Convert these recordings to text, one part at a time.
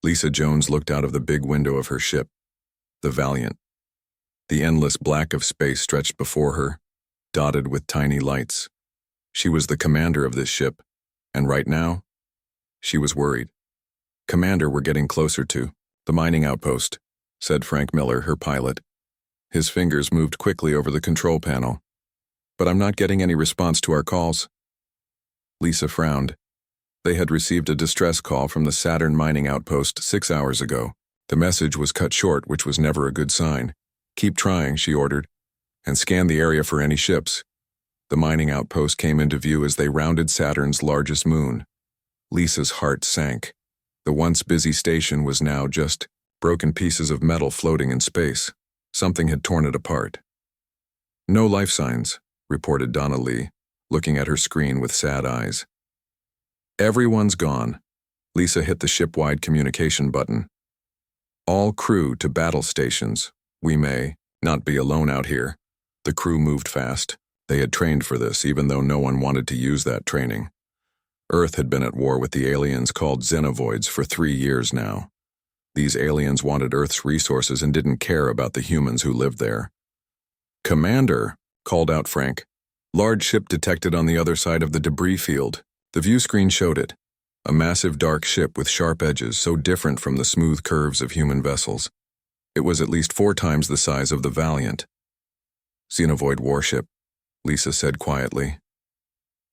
Lisa Jones looked out of the big window of her ship, the Valiant. The endless black of space stretched before her, dotted with tiny lights. She was the commander of this ship, and right now, she was worried. "Commander, we're getting closer to the mining outpost," said Frank Miller, her pilot. His fingers moved quickly over the control panel. "But I'm not getting any response to our calls." Lisa frowned. They had received a distress call from the Saturn mining outpost 6 hours ago. The message was cut short, which was never a good sign. "Keep trying," she ordered, "and scan the area for any ships." The mining outpost came into view as they rounded Saturn's largest moon. Lisa's heart sank. The once busy station was now just broken pieces of metal floating in space. Something had torn it apart. "No life signs," reported Donna Lee, looking at her screen with sad eyes. "Everyone's gone." Lisa hit the ship-wide communication button. "All crew to battle stations. We may not be alone out here." The crew moved fast. They had trained for this, even though no one wanted to use that training. Earth had been at war with the aliens called Xenovoids for 3 years now. These aliens wanted Earth's resources and didn't care about the humans who lived there. "Commander," called out Frank. "Large ship detected on the other side of the debris field." The view screen showed it. A massive dark ship with sharp edges, so different from the smooth curves of human vessels. It was at least 4 times the size of the Valiant. "Xenovoid warship," Lisa said quietly.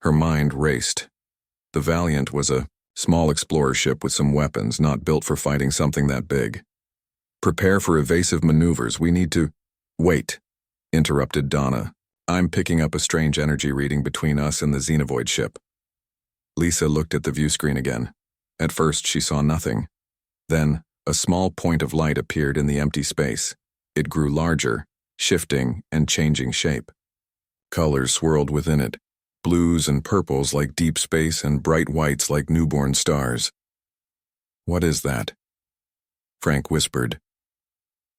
Her mind raced. The Valiant was a small explorer ship with some weapons, not built for fighting something that big. "Prepare for evasive maneuvers. We need to—" "Wait," interrupted Donna. "I'm picking up a strange energy reading between us and the Xenovoid ship." Lisa looked at the view screen again. At first, she saw nothing. Then, a small point of light appeared in the empty space. It grew larger, shifting and changing shape. Colors swirled within it. Blues and purples like deep space and bright whites like newborn stars. "What is that?" Frank whispered.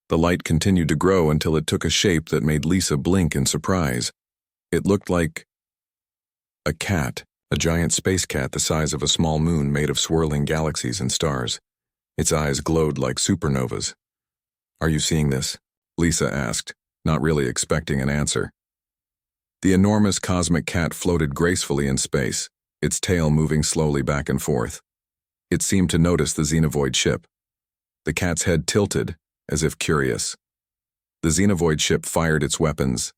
The light continued to grow until it took a shape that made Lisa blink in surprise. It looked like a cat, a giant space cat the size of a small moon made of swirling galaxies and stars. Its eyes glowed like supernovas. "Are you seeing this?" Lisa asked, not really expecting an answer. The enormous cosmic cat floated gracefully in space, its tail moving slowly back and forth. It seemed to notice the Xenovoid ship. The cat's head tilted, as if curious. The Xenovoid ship fired its weapons.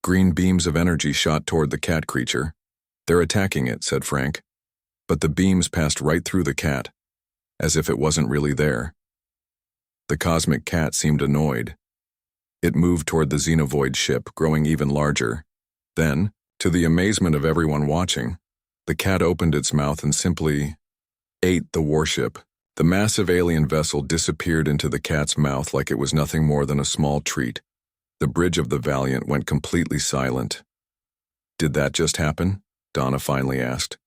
Green beams of energy shot toward the cat creature. "They're attacking it," said Frank. But the beams passed right through the cat, as if it wasn't really there. The cosmic cat seemed annoyed. It moved toward the Xenovoid ship, growing even larger. Then, to the amazement of everyone watching, the cat opened its mouth and simply ate the warship. The massive alien vessel disappeared into the cat's mouth like it was nothing more than a small treat. The bridge of the Valiant went completely silent. "Did that just happen?" Donna finally asked.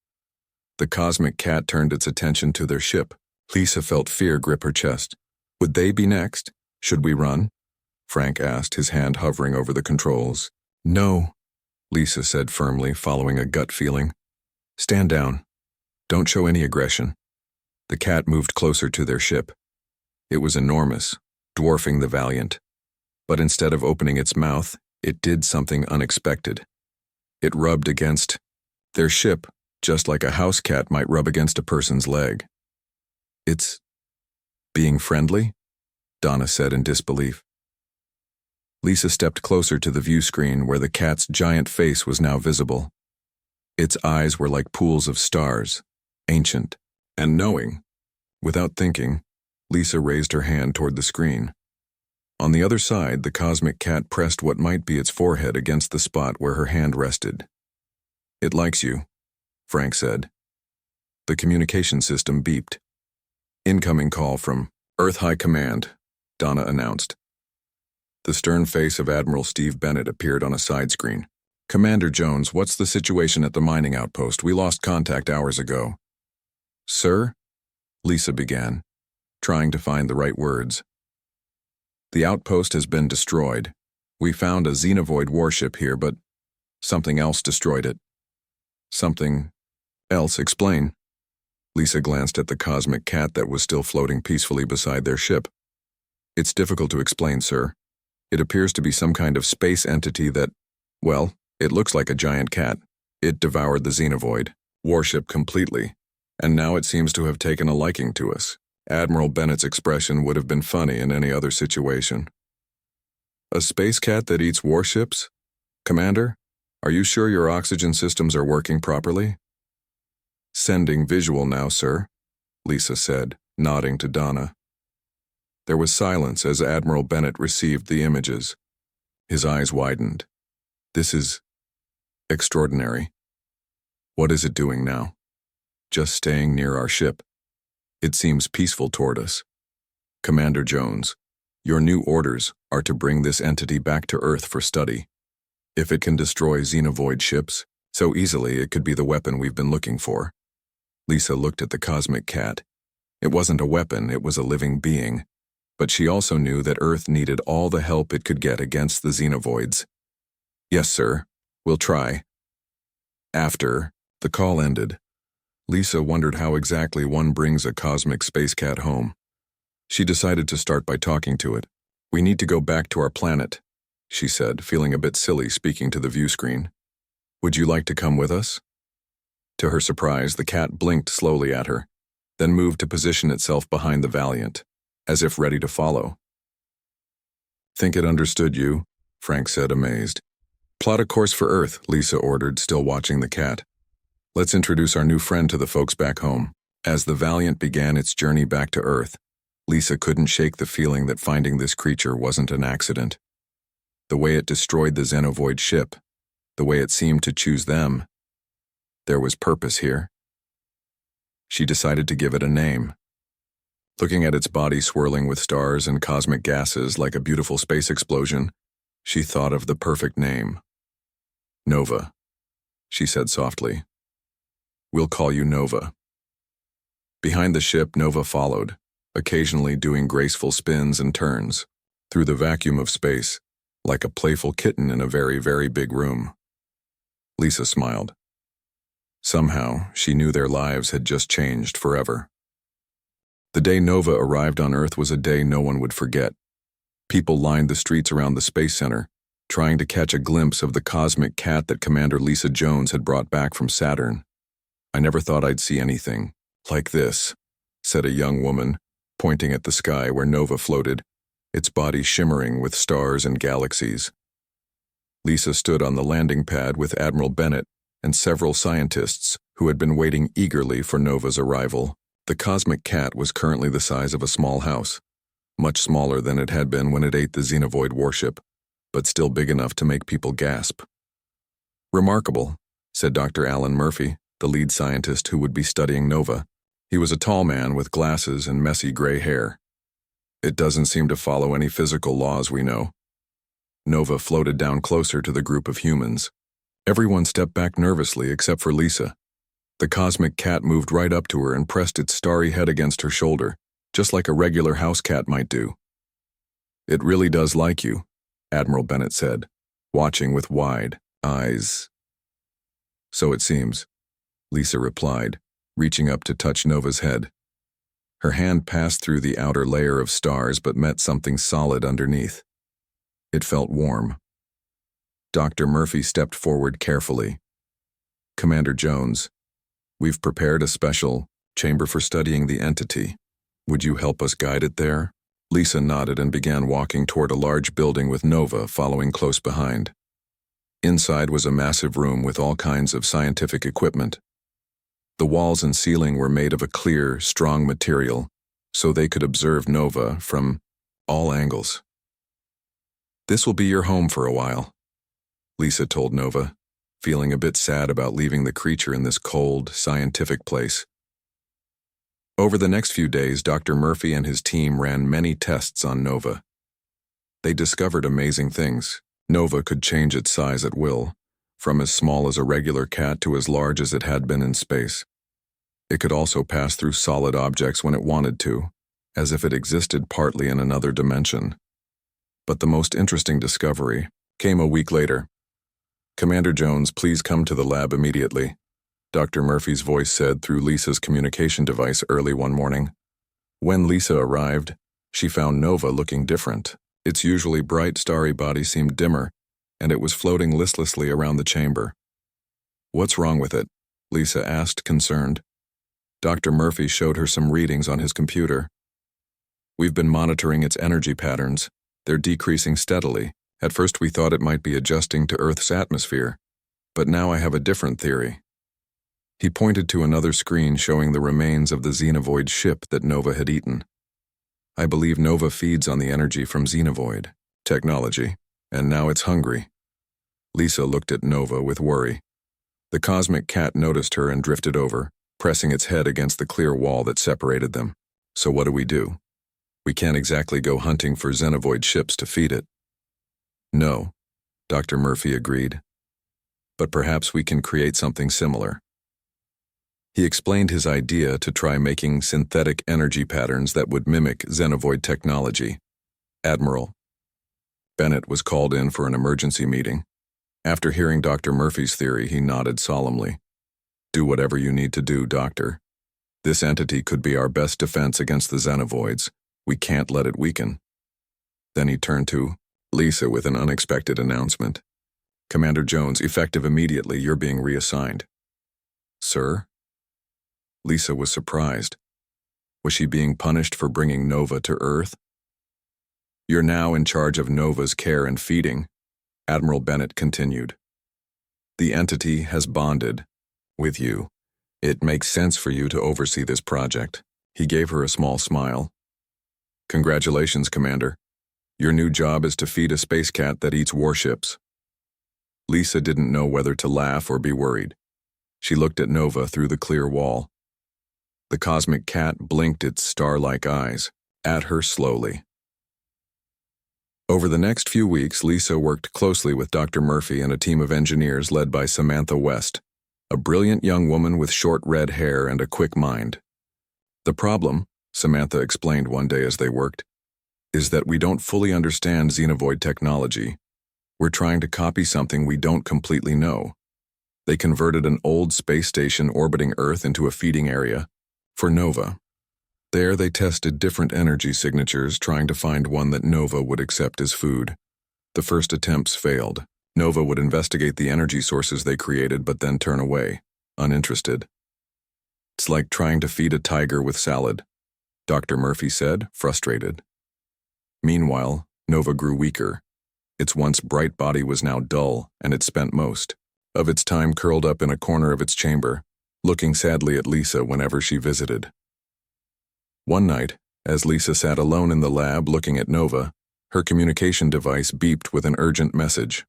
The cosmic cat turned its attention to their ship. Lisa felt fear grip her chest. Would they be next? "Should we run?" Frank asked, his hand hovering over the controls. "No," Lisa said firmly, following a gut feeling. "Stand down. Don't show any aggression." The cat moved closer to their ship. It was enormous, dwarfing the Valiant. But instead of opening its mouth, it did something unexpected. It rubbed against their ship, just like a house cat might rub against a person's leg. "It's being friendly?" Donna said in disbelief. Lisa stepped closer to the view screen where the cat's giant face was now visible. Its eyes were like pools of stars, ancient and knowing. Without thinking, Lisa raised her hand toward the screen. On the other side, the cosmic cat pressed what might be its forehead against the spot where her hand rested. "It likes you," Frank said. The communication system beeped. "Incoming call from Earth High Command," Donna announced. The stern face of Admiral Steve Bennett appeared on a side screen. "Commander Jones, what's the situation at the mining outpost? We lost contact hours ago." "Sir?" Lisa began, trying to find the right words. "The outpost has been destroyed. We found a Xenovoid warship here, but something else destroyed it." "Something else? Explain." Lisa glanced at the cosmic cat that was still floating peacefully beside their ship. It's difficult to explain, sir. It appears to be some kind of space entity that, well, it looks like a giant cat. It devoured the Xenovoid warship completely, and now it seems to have taken a liking to us. Admiral Bennett's expression would have been funny in any other situation. A space cat that eats warships? Commander, are you sure your oxygen systems are working properly? Sending visual now, sir, Lisa said, nodding to Donna. There was silence as Admiral Bennett received the images. His eyes widened. This is extraordinary. What is it doing now? Just staying near our ship. It seems peaceful toward us. Commander Jones, your new orders are to bring this entity back to Earth for study. If it can destroy Xenovoid ships so easily, it could be the weapon we've been looking for. Lisa looked at the cosmic cat. It wasn't a weapon, it was a living being. But she also knew that Earth needed all the help it could get against the Xenovoids. Yes, sir. We'll try. After the call ended, Lisa wondered how exactly one brings a cosmic space cat home. She decided to start by talking to it. We need to go back to our planet, she said, feeling a bit silly speaking to the view screen. Would you like to come with us? To her surprise, the cat blinked slowly at her, then moved to position itself behind the Valiant, as if ready to follow. Think it understood you, Frank said, amazed. Plot a course for Earth, Lisa ordered, still watching the cat. Let's introduce our new friend to the folks back home. As the Valiant began its journey back to Earth, Lisa couldn't shake the feeling that finding this creature wasn't an accident. The way it destroyed the Xenovoid ship, the way it seemed to choose them, there was purpose here. She decided to give it a name. Looking at its body swirling with stars and cosmic gases like a beautiful space explosion, she thought of the perfect name. Nova, she said softly. We'll call you Nova. Behind the ship, Nova followed, occasionally doing graceful spins and turns, through the vacuum of space, like a playful kitten in a very, very big room. Lisa smiled. Somehow, she knew their lives had just changed forever. The day Nova arrived on Earth was a day no one would forget. People lined the streets around the Space Center, trying to catch a glimpse of the cosmic cat that Commander Lisa Jones had brought back from Saturn. I never thought I'd see anything like this, said a young woman, pointing at the sky where Nova floated, its body shimmering with stars and galaxies. Lisa stood on the landing pad with Admiral Bennett and several scientists who had been waiting eagerly for Nova's arrival. The cosmic cat was currently the size of a small house, much smaller than it had been when it ate the Xenovoid warship, but still big enough to make people gasp. Remarkable, said Dr. Alan Murphy, the lead scientist who would be studying Nova. He was a tall man with glasses and messy gray hair. It doesn't seem to follow any physical laws we know. Nova floated down closer to the group of humans. Everyone stepped back nervously except for Lisa. The cosmic cat moved right up to her and pressed its starry head against her shoulder, just like a regular house cat might do. It really does like you, Admiral Bennett said, watching with wide eyes. So it seems, Lisa replied, reaching up to touch Nova's head. Her hand passed through the outer layer of stars but met something solid underneath. It felt warm. Dr. Murphy stepped forward carefully. Commander Jones, we've prepared a special chamber for studying the entity. Would you help us guide it there? Lisa nodded and began walking toward a large building with Nova following close behind. Inside was a massive room with all kinds of scientific equipment. The walls and ceiling were made of a clear, strong material, so they could observe Nova from all angles. This will be your home for a while, Lisa told Nova, feeling a bit sad about leaving the creature in this cold, scientific place. Over the next few days, Dr. Murphy and his team ran many tests on Nova. They discovered amazing things. Nova could change its size at will, from as small as a regular cat to as large as it had been in space. It could also pass through solid objects when it wanted to, as if it existed partly in another dimension. But the most interesting discovery came a week later. Commander Jones, please come to the lab immediately. Dr. Murphy's voice said through Lisa's communication device early one morning. When Lisa arrived, she found Nova looking different. Its usually bright, starry body seemed dimmer, and it was floating listlessly around the chamber. "What's wrong with it?" Lisa asked, concerned. Dr. Murphy showed her some readings on his computer. "We've been monitoring its energy patterns. They're decreasing steadily. At first we thought it might be adjusting to Earth's atmosphere, but now I have a different theory." He pointed to another screen showing the remains of the xenovoid ship that Nova had eaten. "I believe Nova feeds on the energy from xenovoid technology, and now it's hungry." Lisa looked at Nova with worry. The cosmic cat noticed her and drifted over, pressing its head against the clear wall that separated them. "So what do? We can't exactly go hunting for xenovoid ships to feed it." "No," Dr. Murphy agreed. "But perhaps we can create something similar." He explained his idea to try making synthetic energy patterns that would mimic xenovoid technology. Admiral Bennett was called in for an emergency meeting. After hearing Dr. Murphy's theory, he nodded solemnly. "Do whatever you need to do, Doctor. This entity could be our best defense against the xenovoids. We can't let it weaken." Then he turned to Lisa with an unexpected announcement. "Commander Jones, effective immediately, you're being reassigned." "Sir?" Lisa was surprised. Was she being punished for bringing Nova to Earth? "You're now in charge of Nova's care and feeding," Admiral Bennett continued. "The entity has bonded with you. It makes sense for you to oversee this project." He gave her a small smile. "Congratulations, Commander. Your new job is to feed a space cat that eats warships." Lisa didn't know whether to laugh or be worried. She looked at Nova through the clear wall. The cosmic cat blinked its star-like eyes at her slowly. Over the next few weeks, Lisa worked closely with Dr. Murphy and a team of engineers led by Samantha West, a brilliant young woman with short red hair and a quick mind. "The problem," Samantha explained one day as they worked, "is that we don't fully understand xenovoid technology. We're trying to copy something we don't completely know." They converted an old space station orbiting Earth into a feeding area for Nova. There they tested different energy signatures, trying to find one that Nova would accept as food. The first attempts failed. Nova would investigate the energy sources they created but then turn away, uninterested. "It's like trying to feed a tiger with salad," Dr. Murphy said, frustrated. Meanwhile, Nova grew weaker. Its once bright body was now dull, and it spent most of its time curled up in a corner of its chamber, looking sadly at Lisa whenever she visited. One night, as Lisa sat alone in the lab looking at Nova, her communication device beeped with an urgent message.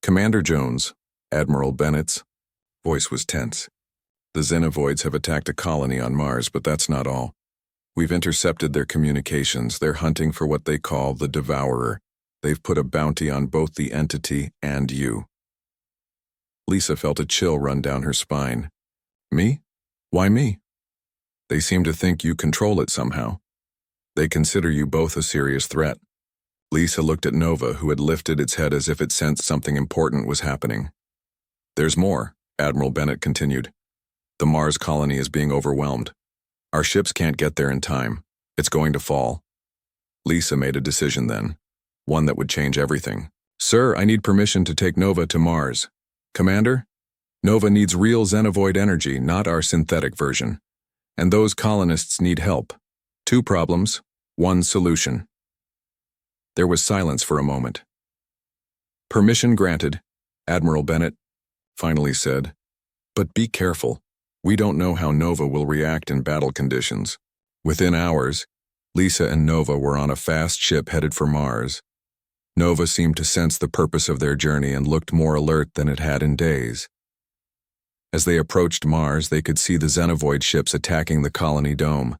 "Commander Jones," Admiral Bennett's voice was tense. "The xenovoids have attacked a colony on Mars, but that's not all. We've intercepted their communications. They're hunting for what they call the Devourer. They've put a bounty on both the entity and you." Lisa felt a chill run down her spine. "Me? Why me?" "They seem to think you control it somehow. They consider you both a serious threat." Lisa looked at Nova, who had lifted its head as if it sensed something important was happening. "There's more," Admiral Bennett continued. "The Mars colony is being overwhelmed. Our ships can't get there in time. It's going to fall." Lisa made a decision then, one that would change everything. "Sir, I need permission to take Nova to Mars." "Commander, Nova needs real xenovoid energy, not our synthetic version. And those colonists need help. 2 problems, 1 solution." There was silence for a moment. "Permission granted," Admiral Bennett finally said. "But be careful. We don't know how Nova will react in battle conditions." Within hours, Lisa and Nova were on a fast ship headed for Mars. Nova seemed to sense the purpose of their journey and looked more alert than it had in days. As they approached Mars, they could see the xenovoid ships attacking the colony dome.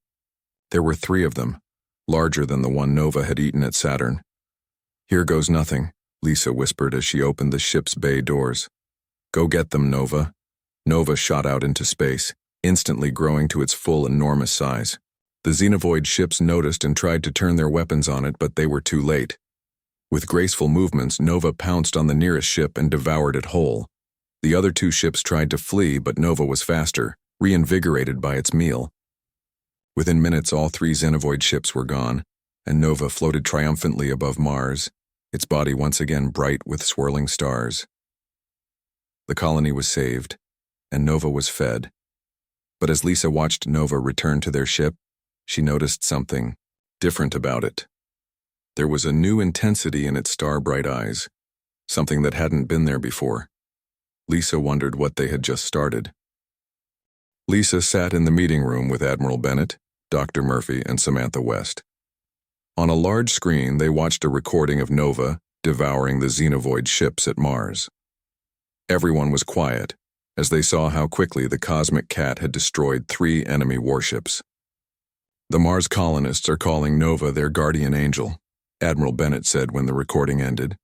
There were 3 of them, larger than the one Nova had eaten at Saturn. "Here goes nothing," Lisa whispered as she opened the ship's bay doors. "Go get them, Nova." Nova shot out into space, instantly growing to its full enormous size. The xenovoid ships noticed and tried to turn their weapons on it, but they were too late. With graceful movements, Nova pounced on the nearest ship and devoured it whole. The other two ships tried to flee, but Nova was faster, reinvigorated by its meal. Within minutes, all three Xenovoid ships were gone, and Nova floated triumphantly above Mars, its body once again bright with swirling stars. The colony was saved, and Nova was fed. But as Lisa watched Nova return to their ship, she noticed something different about it. There was a new intensity in its star-bright eyes, something that hadn't been there before. Lisa wondered what they had just started. Lisa sat in the meeting room with Admiral Bennett, Dr. Murphy, and Samantha West. On a large screen, they watched a recording of Nova devouring the Xenovoid ships at Mars. Everyone was quiet as they saw how quickly the cosmic cat had destroyed 3 enemy warships. "The Mars colonists are calling Nova their guardian angel," Admiral Bennett said when the recording ended.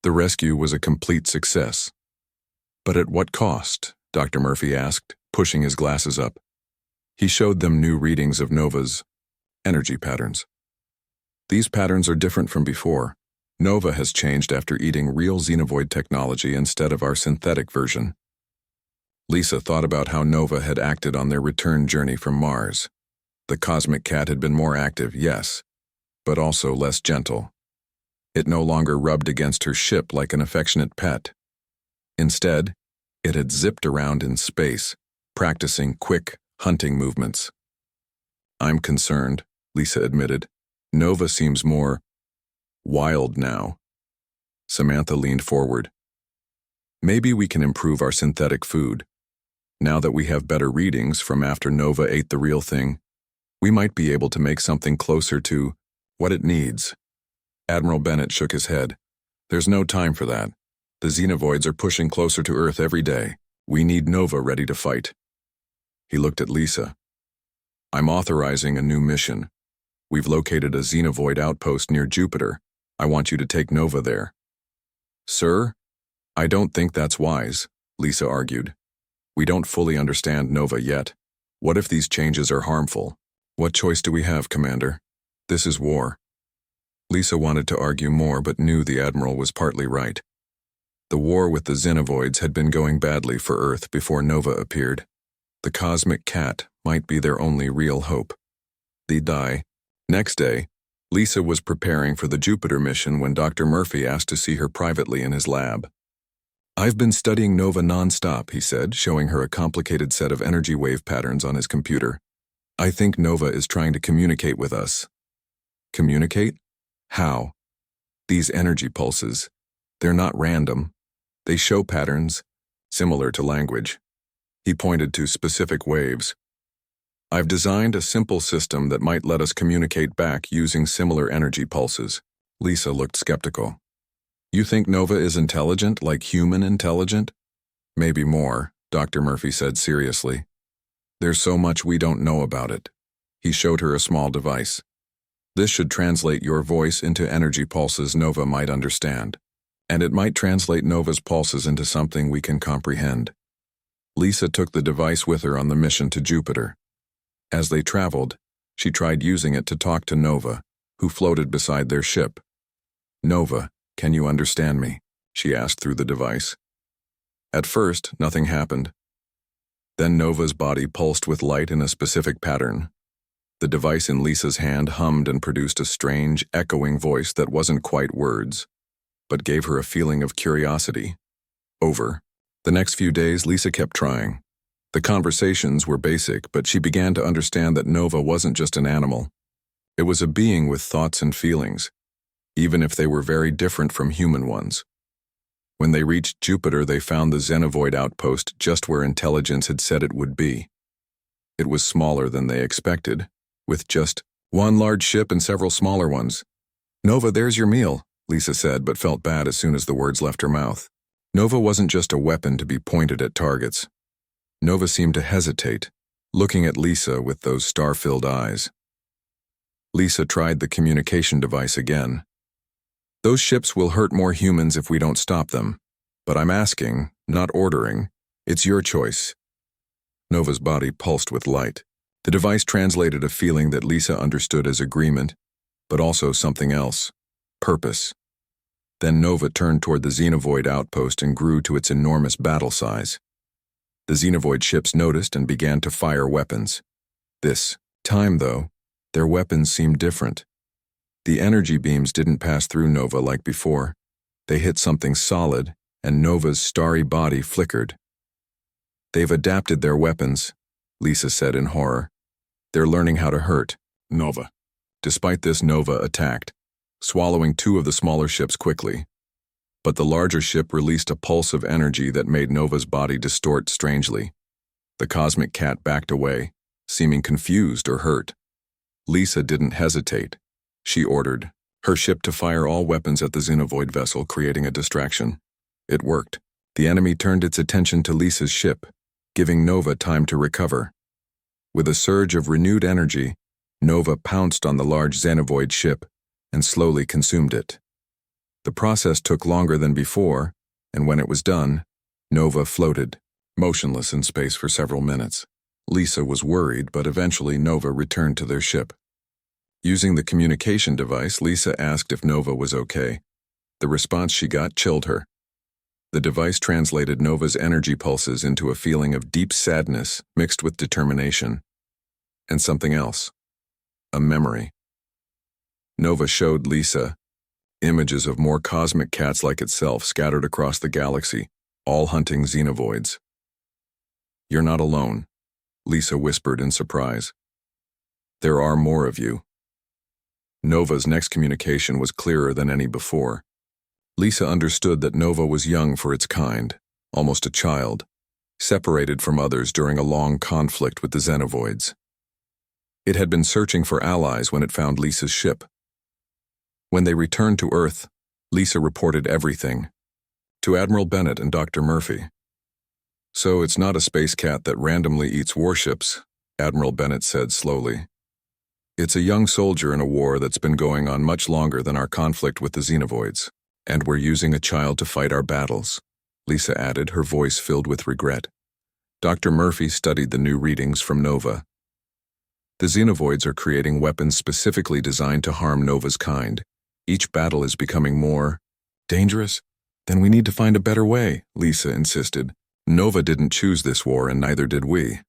"The rescue was a complete success." "But at what cost?" Dr. Murphy asked, pushing his glasses up. He showed them new readings of Nova's energy patterns. "These patterns are different from before. Nova has changed after eating real Xenovoid technology instead of our synthetic version." Lisa thought about how Nova had acted on their return journey from Mars. The cosmic cat had been more active, yes, but also less gentle. It no longer rubbed against her ship like an affectionate pet. Instead, it had zipped around in space, practicing quick hunting movements. "I'm concerned," Lisa admitted. "Nova seems more wild now." Samantha leaned forward. "Maybe we can improve our synthetic food. Now that we have better readings from after Nova ate the real thing, we might be able to make something closer to what it needs." Admiral Bennett shook his head. "There's no time for that. The Xenovoids are pushing closer to Earth every day. We need Nova ready to fight." He looked at Lisa. "I'm authorizing a new mission. We've located a Xenovoid outpost near Jupiter. I want you to take Nova there." "Sir, I don't think that's wise," Lisa argued. "We don't fully understand Nova yet. What if these changes are harmful? What choice do we have, Commander? This is war." Lisa wanted to argue more but knew the Admiral was partly right. The war with the Xenovoids had been going badly for Earth before Nova appeared. The cosmic cat might be their only real hope. They'd die. Next day, Lisa was preparing for the Jupiter mission when Dr. Murphy asked to see her privately in his lab. "I've been studying Nova non-stop," he said, showing her a complicated set of energy wave patterns on his computer. "I think Nova is trying to communicate with us." "Communicate? How?" "These energy pulses. They're not random. They show patterns, similar to language." He pointed to specific waves. "I've designed a simple system that might let us communicate back using similar energy pulses." Lisa looked skeptical. "You think Nova is intelligent, like human intelligent?" "Maybe more," Dr. Murphy said seriously. "There's so much we don't know about it." He showed her a small device. "This should translate your voice into energy pulses Nova might understand. And it might translate Nova's pulses into something we can comprehend." Lisa took the device with her on the mission to Jupiter. As they traveled, she tried using it to talk to Nova, who floated beside their ship. "Nova, can you understand me?" she asked through the device. At first, nothing happened. Then Nova's body pulsed with light in a specific pattern. The device in Lisa's hand hummed and produced a strange, echoing voice that wasn't quite words, but gave her a feeling of curiosity. Over. The next few days, Lisa kept trying. The conversations were basic, but she began to understand that Nova wasn't just an animal. It was a being with thoughts and feelings, even if they were very different from human ones. When they reached Jupiter, they found the Xenovoid outpost just where intelligence had said it would be. It was smaller than they expected, with just one large ship and several smaller ones. "Nova, there's your meal," Lisa said, but felt bad as soon as the words left her mouth. Nova wasn't just a weapon to be pointed at targets. Nova seemed to hesitate, looking at Lisa with those star-filled eyes. Lisa tried the communication device again. "Those ships will hurt more humans if we don't stop them. But I'm asking, not ordering. It's your choice." Nova's body pulsed with light. The device translated a feeling that Lisa understood as agreement, but also something else: purpose. Then Nova turned toward the Xenovoid outpost and grew to its enormous battle size. The Xenovoid ships noticed and began to fire weapons. This time, though, their weapons seemed different. The energy beams didn't pass through Nova like before. They hit something solid, and Nova's starry body flickered. "They've adapted their weapons," Lisa said in horror. "They're learning how to hurt Nova." Despite this, Nova attacked, swallowing two of the smaller ships quickly. But the larger ship released a pulse of energy that made Nova's body distort strangely. The cosmic cat backed away, seeming confused or hurt. Lisa didn't hesitate. She ordered her ship to fire all weapons at the Xenovoid vessel, creating a distraction. It worked. The enemy turned its attention to Lisa's ship, giving Nova time to recover. With a surge of renewed energy, Nova pounced on the large Xenovoid ship and slowly consumed it. The process took longer than before, and when it was done, Nova floated, motionless in space for several minutes. Lisa was worried, but eventually Nova returned to their ship. Using the communication device, Lisa asked if Nova was okay. The response she got chilled her. The device translated Nova's energy pulses into a feeling of deep sadness mixed with determination. And something else. A memory. Nova showed Lisa images of more cosmic cats like itself scattered across the galaxy, all hunting Xenovoids. "You're not alone," Lisa whispered in surprise. "There are more of you." Nova's next communication was clearer than any before. Lisa understood that Nova was young for its kind, almost a child, separated from others during a long conflict with the Xenovoids. It had been searching for allies when it found Lisa's ship. When they returned to Earth, Lisa reported everything to Admiral Bennett and Dr. Murphy. "So it's not a space cat that randomly eats warships," Admiral Bennett said slowly. "It's a young soldier in a war that's been going on much longer than our conflict with the Xenovoids. And we're using a child to fight our battles," Lisa added, her voice filled with regret. Dr. Murphy studied the new readings from Nova. "The Xenovoids are creating weapons specifically designed to harm Nova's kind. Each battle is becoming more dangerous. Then we need to find a better way," Lisa insisted. "Nova didn't choose this war, and neither did we.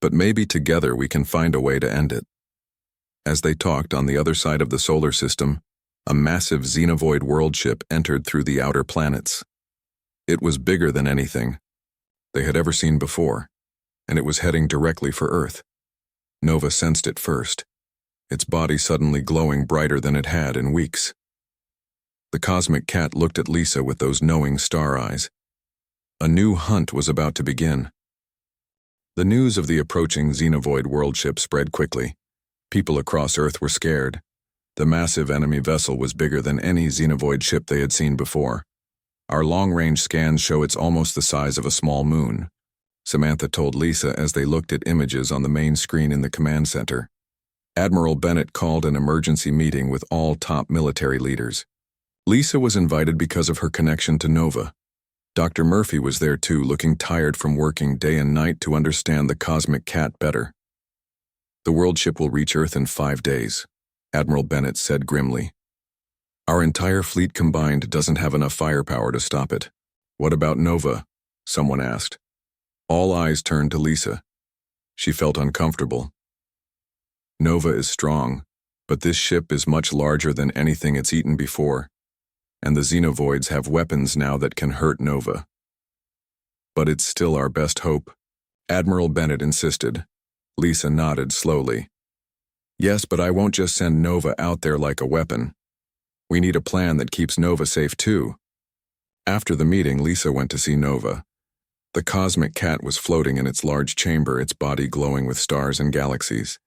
But maybe together we can find a way to end it." As they talked, on the other side of the solar system, a massive Xenovoid world ship entered through the outer planets. It was bigger than anything they had ever seen before, and it was heading directly for Earth. Nova sensed it first, its body suddenly glowing brighter than it had in weeks. The cosmic cat looked at Lisa with those knowing star eyes. A new hunt was about to begin. The news of the approaching Xenovoid world ship spread quickly. People across Earth were scared. The massive enemy vessel was bigger than any Xenovoid ship they had seen before. "Our long-range scans show it's almost the size of a small moon," Samantha told Lisa as they looked at images on the main screen in the command center. Admiral Bennett called an emergency meeting with all top military leaders. Lisa was invited because of her connection to Nova. Dr. Murphy was there too, looking tired from working day and night to understand the cosmic cat better. "The world ship will reach Earth in 5 days," Admiral Bennett said grimly. "Our entire fleet combined doesn't have enough firepower to stop it." "What about Nova?" someone asked. All eyes turned to Lisa. She felt uncomfortable. "Nova is strong, but this ship is much larger than anything it's eaten before, and the Xenovoids have weapons now that can hurt Nova. But it's still our best hope," Admiral Bennett insisted. Lisa nodded slowly. "Yes, but I won't just send Nova out there like a weapon. We need a plan that keeps Nova safe too." After the meeting, Lisa went to see Nova. The cosmic cat was floating in its large chamber, its body glowing with stars and galaxies.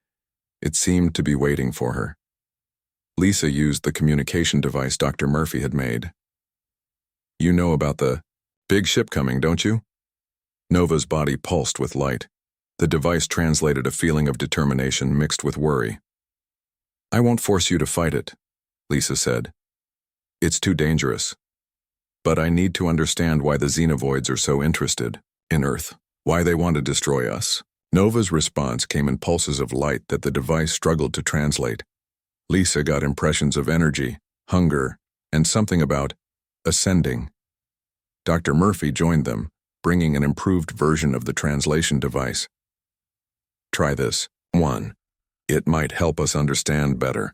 It seemed to be waiting for her. Lisa used the communication device Dr. Murphy had made. "You know about the big ship coming, don't you?" Nova's body pulsed with light. The device translated a feeling of determination mixed with worry. "I won't force you to fight it," Lisa said. "It's too dangerous. But I need to understand why the Xenovoids are so interested in Earth, why they want to destroy us." Nova's response came in pulses of light that the device struggled to translate. Lisa got impressions of energy, hunger, and something about Ascending. Dr. Murphy joined them, bringing an improved version of the translation device. Try this. 1. It might help us understand better.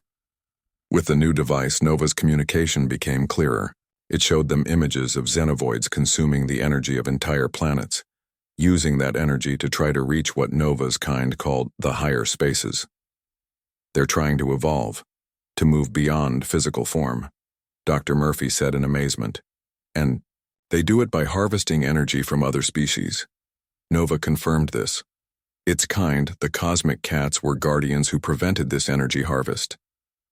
With the new device, Nova's communication became clearer. It showed them images of xenovoids consuming the energy of entire planets, using that energy to try to reach what Nova's kind called the higher spaces. They're trying to evolve, to move beyond physical form, Dr. Murphy said in amazement. And they do it by harvesting energy from other species. Nova confirmed this. Its kind, the cosmic cats, were guardians who prevented this energy harvest.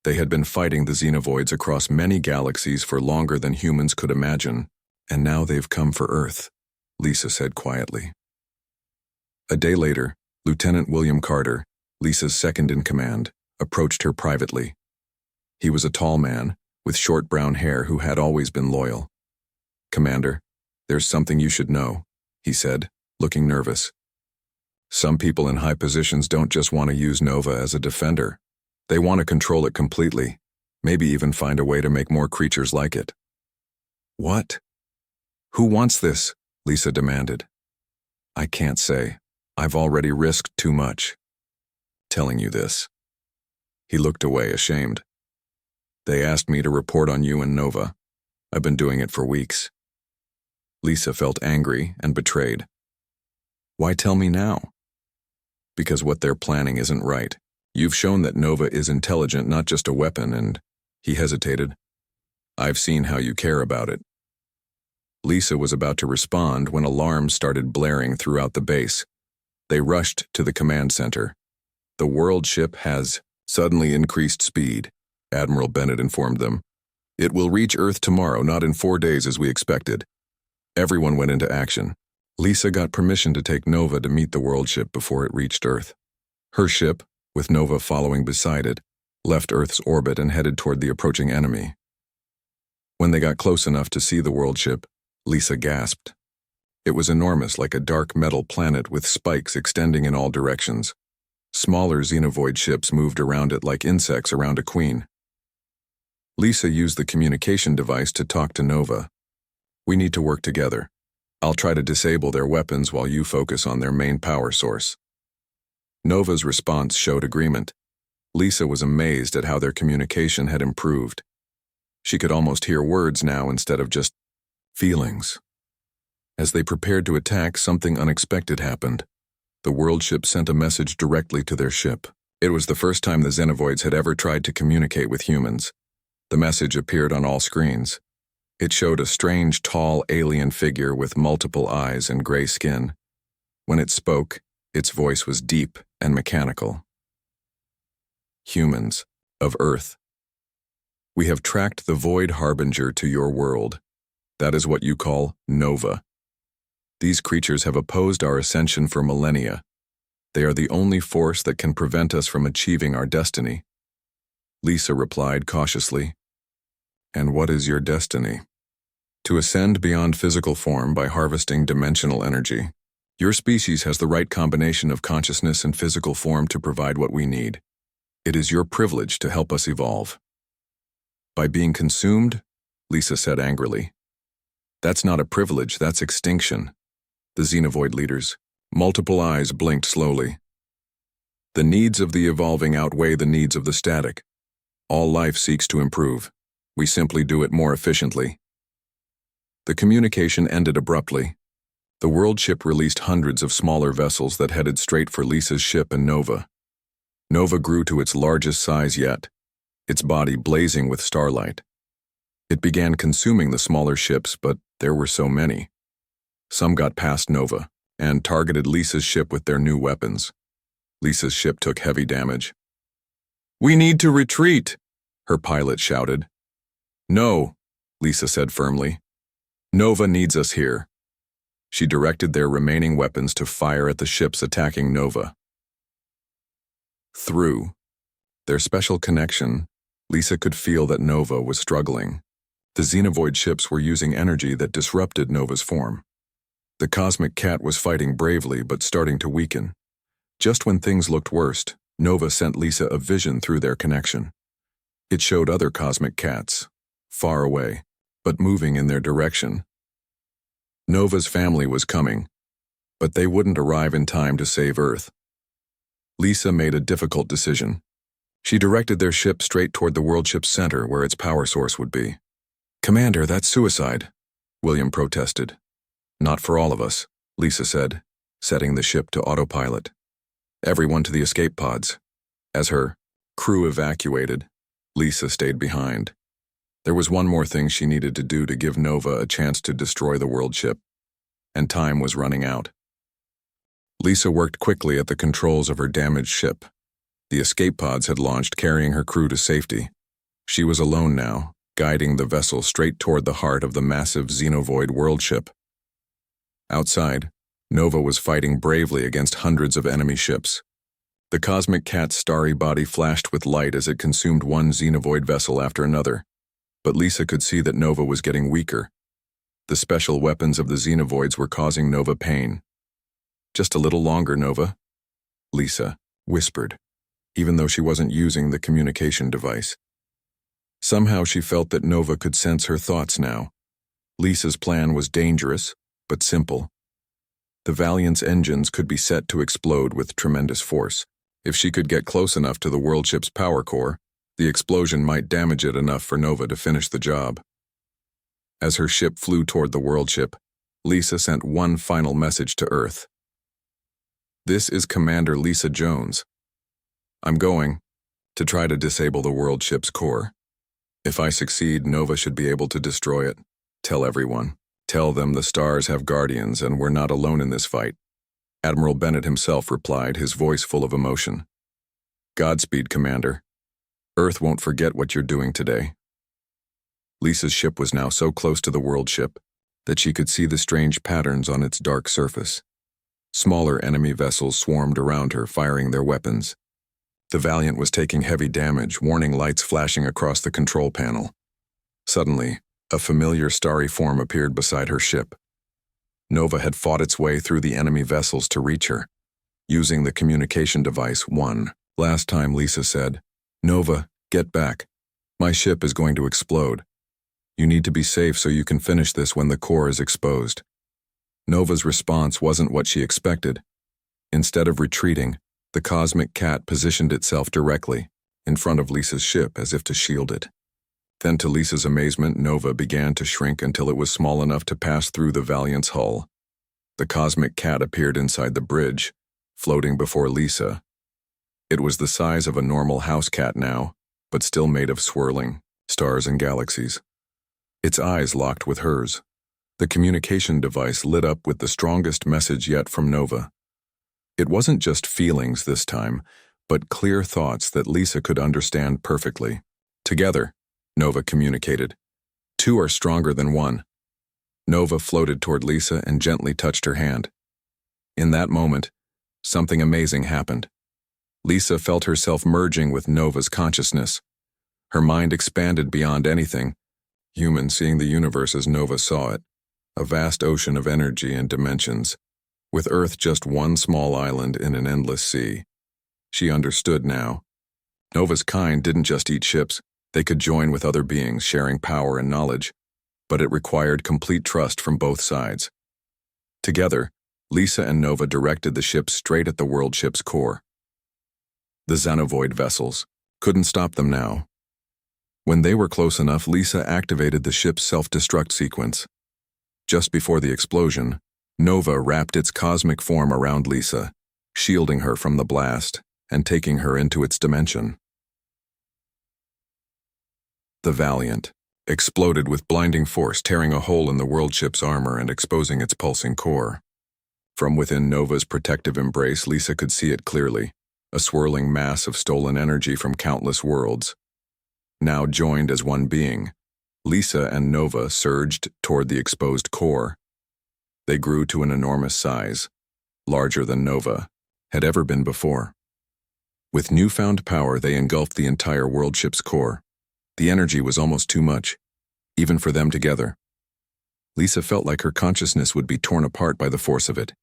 They had been fighting the xenovoids across many galaxies for longer than humans could imagine, and now they've come for Earth, Lisa said quietly. A day later, Lieutenant William Carter, Lisa's second-in-command, approached her privately. He was a tall man, with short brown hair who had always been loyal. "Commander, there's something you should know," he said, looking nervous. "Some people in high positions don't just want to use Nova as a defender. They want to control it completely, maybe even find a way to make more creatures like it." "What? Who wants this?" Lisa demanded. "I can't say. I've already risked too much telling you this." He looked away, ashamed. "They asked me to report on you and Nova. I've been doing it for weeks." Lisa felt angry and betrayed. "Why tell me now?" "Because what they're planning isn't right. You've shown that Nova is intelligent, not just a weapon, and..." He hesitated. "I've seen how you care about it." Lisa was about to respond when alarms started blaring throughout the base. They rushed to the command center. "The world ship has suddenly increased speed," Admiral Bennett informed them. "It will reach Earth tomorrow, not in 4 days as we expected." Everyone went into action. Lisa got permission to take Nova to meet the world ship before it reached Earth. Her ship, with Nova following beside it, left Earth's orbit and headed toward the approaching enemy. When they got close enough to see the world ship, Lisa gasped. It was enormous, like a dark metal planet with spikes extending in all directions. Smaller xenovoid ships moved around it like insects around a queen. Lisa used the communication device to talk to Nova. "We need to work together. I'll try to disable their weapons while you focus on their main power source." Nova's response showed agreement. Lisa was amazed at how their communication had improved. She could almost hear words now instead of just feelings. As they prepared to attack, something unexpected happened. The world ship sent a message directly to their ship. It was the first time the xenovoids had ever tried to communicate with humans. The message appeared on all screens. It showed a strange, tall alien figure with multiple eyes and gray skin. When it spoke, its voice was deep and mechanical. "Humans of Earth, we have tracked the Void Harbinger to your world. That is what you call Nova. These creatures have opposed our ascension for millennia. They are the only force that can prevent us from achieving our destiny." Lisa replied cautiously. "And what is your destiny?" "To ascend beyond physical form by harvesting dimensional energy. Your species has the right combination of consciousness and physical form to provide what we need. It is your privilege to help us evolve." "By being consumed?" Lisa said angrily. "That's not a privilege, that's extinction." The xenovoid leaders, multiple eyes, blinked slowly. "The needs of the evolving outweigh the needs of the static. All life seeks to improve. We simply do it more efficiently." The communication ended abruptly. The world ship released hundreds of smaller vessels that headed straight for Lisa's ship and Nova. Nova grew to its largest size yet, its body blazing with starlight. It began consuming the smaller ships, but there were so many. Some got past Nova and targeted Lisa's ship with their new weapons. Lisa's ship took heavy damage. "We need to retreat," her pilot shouted. "No," Lisa said firmly. "Nova needs us here." She directed their remaining weapons to fire at the ships attacking Nova. Through their special connection, Lisa could feel that Nova was struggling. The xenovoid ships were using energy that disrupted Nova's form. The cosmic cat was fighting bravely but starting to weaken. Just when things looked worst, Nova sent Lisa a vision through their connection. It showed other cosmic cats, far away, but moving in their direction. Nova's family was coming, but they wouldn't arrive in time to save Earth. Lisa made a difficult decision. She directed their ship straight toward the world ship's center where its power source would be. "Commander, that's suicide," William protested. "Not for all of us," Lisa said, setting the ship to autopilot. "Everyone to the escape pods." As her crew evacuated, Lisa stayed behind. There was one more thing she needed to do to give Nova a chance to destroy the world ship, and time was running out. Lisa worked quickly at the controls of her damaged ship. The escape pods had launched, carrying her crew to safety. She was alone now, guiding the vessel straight toward the heart of the massive xenovoid world ship. Outside, Nova was fighting bravely against hundreds of enemy ships. The cosmic cat's starry body flashed with light as it consumed one xenovoid vessel after another, but Lisa could see that Nova was getting weaker. The special weapons of the xenovoids were causing Nova pain. "Just a little longer, Nova," Lisa whispered, even though she wasn't using the communication device. Somehow she felt that Nova could sense her thoughts now. Lisa's plan was dangerous, but simple. The Valiant's engines could be set to explode with tremendous force. If she could get close enough to the world ship's power core, the explosion might damage it enough for Nova to finish the job. As her ship flew toward the world ship, Lisa sent one final message to Earth. "This is Commander Lisa Jones. I'm going to try to disable the world ship's core. If I succeed, Nova should be able to destroy it. Tell everyone. Tell them the stars have guardians and we're not alone in this fight." Admiral Bennett himself replied, his voice full of emotion. "Godspeed, Commander. Earth won't forget what you're doing today." Lisa's ship was now so close to the world ship that she could see the strange patterns on its dark surface. Smaller enemy vessels swarmed around her, firing their weapons. The Valiant was taking heavy damage, warning lights flashing across the control panel. Suddenly, a familiar starry form appeared beside her ship. Nova had fought its way through the enemy vessels to reach her, using the communication device one last time. Lisa said, "Nova, get back. My ship is going to explode. You need to be safe so you can finish this when the core is exposed." Nova's response wasn't what she expected. Instead of retreating, the cosmic cat positioned itself directly in front of Lisa's ship as if to shield it. Then, to Lisa's amazement, Nova began to shrink until it was small enough to pass through the Valiant's hull. The cosmic cat appeared inside the bridge, floating before Lisa. It was the size of a normal house cat now, but still made of swirling stars and galaxies. Its eyes locked with hers. The communication device lit up with the strongest message yet from Nova. It wasn't just feelings this time, but clear thoughts that Lisa could understand perfectly. "Together," Nova communicated. "Two are stronger than one." Nova floated toward Lisa and gently touched her hand. In that moment, something amazing happened. Lisa felt herself merging with Nova's consciousness. Her mind expanded beyond anything human, seeing the universe as Nova saw it, a vast ocean of energy and dimensions, with Earth just one small island in an endless sea. She understood now. Nova's kind didn't just eat ships. They could join with other beings, sharing power and knowledge, but it required complete trust from both sides. Together, Lisa and Nova directed the ship straight at the world ship's core. The xenovoid vessels couldn't stop them now. When they were close enough, Lisa activated the ship's self-destruct sequence. Just before the explosion, Nova wrapped its cosmic form around Lisa, shielding her from the blast and taking her into its dimension. The Valiant exploded with blinding force, tearing a hole in the world ship's armor and exposing its pulsing core. From within Nova's protective embrace, Lisa could see it clearly, a swirling mass of stolen energy from countless worlds. Now joined as one being, Lisa and Nova surged toward the exposed core. They grew to an enormous size, larger than Nova had ever been before. With newfound power, they engulfed the entire world ship's core. The energy was almost too much, even for them together. Lisa felt like her consciousness would be torn apart by the force of it.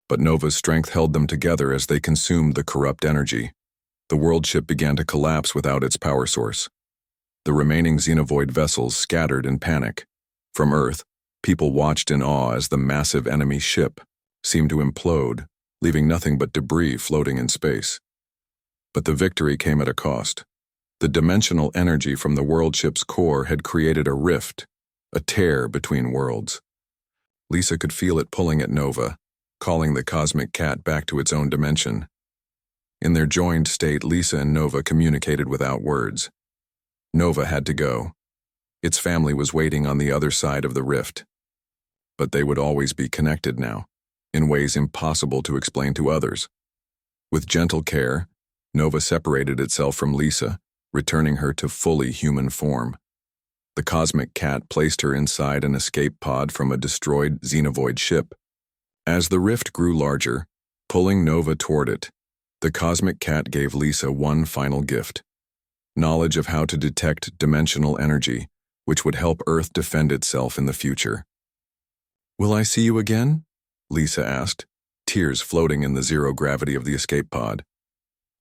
But Nova's strength held them together as they consumed the corrupt energy. The world ship began to collapse without its power source. The remaining xenovoid vessels scattered in panic. From Earth, people watched in awe as the massive enemy ship seemed to implode, leaving nothing but debris floating in space. But the victory came at a cost. The dimensional energy from the world ship's core had created a rift, a tear between worlds. Lisa could feel it pulling at Nova, calling the cosmic cat back to its own dimension. In their joined state, Lisa and Nova communicated without words. Nova had to go. Its family was waiting on the other side of the rift. But they would always be connected now, in ways impossible to explain to others. With gentle care, Nova separated itself from Lisa, returning her to fully human form. The cosmic cat placed her inside an escape pod from a destroyed xenovoid ship. As the rift grew larger, pulling Nova toward it, the cosmic cat gave Lisa one final gift: knowledge of how to detect dimensional energy, which would help Earth defend itself in the future. "Will I see you again?" Lisa asked, tears floating in the zero gravity of the escape pod.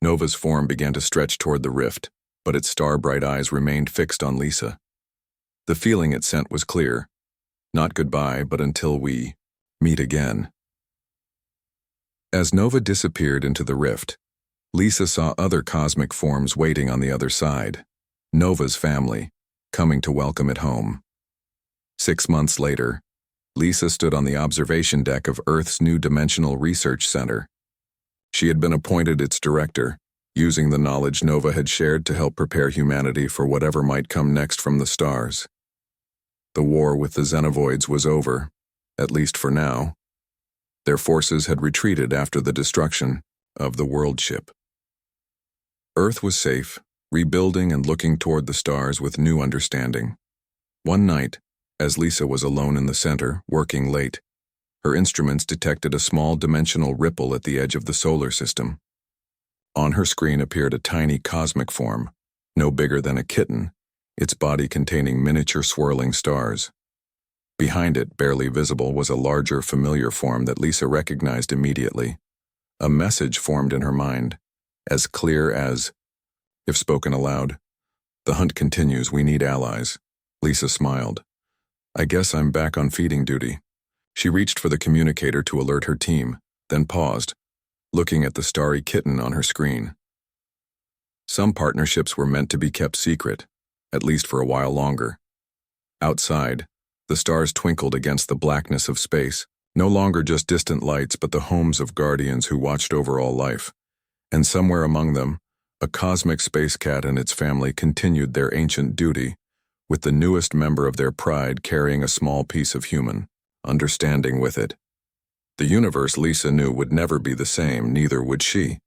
Nova's form began to stretch toward the rift, but its star-bright eyes remained fixed on Lisa. The feeling it sent was clear: not goodbye, but until we meet again. As Nova disappeared into the rift, Lisa saw other cosmic forms waiting on the other side, Nova's family, coming to welcome it home. 6 months later, Lisa stood on the observation deck of Earth's new Dimensional Research Center. She had been appointed its director, using the knowledge Nova had shared to help prepare humanity for whatever might come next from the stars. The war with the xenovoids was over, at least for now. Their forces had retreated after the destruction of the world ship. Earth was safe, rebuilding and looking toward the stars with new understanding. One night, as Lisa was alone in the center, working late, her instruments detected a small dimensional ripple at the edge of the solar system. On her screen appeared a tiny cosmic form, no bigger than a kitten, its body containing miniature swirling stars. Behind it, barely visible, was a larger, familiar form that Lisa recognized immediately. A message formed in her mind, as clear as, if spoken aloud, "The hunt continues, we need allies." Lisa smiled. "I guess I'm back on feeding duty." She reached for the communicator to alert her team, then paused, looking at the starry kitten on her screen. Some partnerships were meant to be kept secret, at least for a while longer. Outside, the stars twinkled against the blackness of space, no longer just distant lights but the homes of guardians who watched over all life. And somewhere among them, a cosmic space cat and its family continued their ancient duty, with the newest member of their pride carrying a small piece of human understanding with it. The universe, Lisa knew, would never be the same, neither would she.